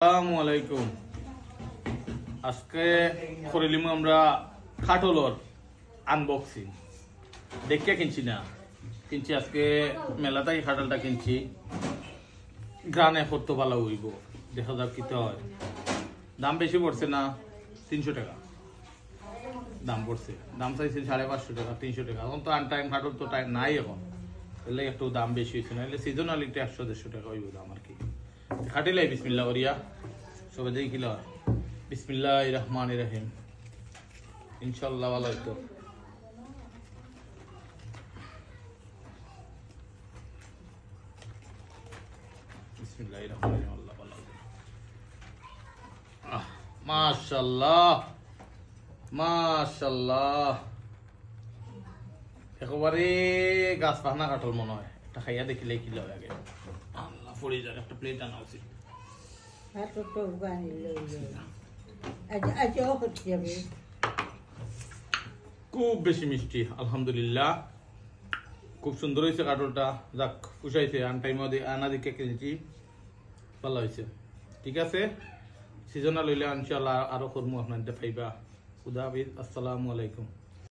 আসসালামু আলাইকুম। আজকে করিলিম আমরা খাটলর আনবক্সিং। দেখে কিনছি না, কিনছি আজকে মেলাটাই খাটালটা কিনছি। গ্রানে করতে ভালো হইব, দেখা যাক কি হয়। দাম বেশি পড়ছে না, 300 টাকা দাম পড়ছে। দাম চাইছে 550 টাকা, 300 টাকা। এখন তো আনটাইম খাটল তো টাইম নাই এখন, তাহলে একটু দাম বেশি হয়েছে। নাহলে সিজনাল একটু 100-150 টাকা হইব দাম আর কি। খাটিলাই বিসমিল্লাহ করিয়া সবাই দেখি কি হয়। বিসমিল্লাহির রহমানির রহিম, ইনশাআল্লাহ ভালো হইতো। বিসমিল্লাহির রহমানির রহিম, আল্লাহ ভালো হইতো। মাশাআল্লাহ মাশাআল্লাহ, একেবারে গাছ পাহনা কাটল মনে হয়। একটা খাইয়া দেখিলে কি লাগে আগে। আল্লাহ পড়ে যায়, একটা প্লেট আনা উচিত। খুব বেশি মিষ্টি, আলহামদুলিল্লাহ। খুব সুন্দর হয়েছে কাটলটা। যাক, পুষাইছে। আনা দিকে কিনছি, ভালো হয়েছে। ঠিক আছে, সিজনাল হইলে ইনশাআল্লাহ আরো করবো আপনার পাইবা। খুদা হাফিজ, আসসালামু আলাইকুম।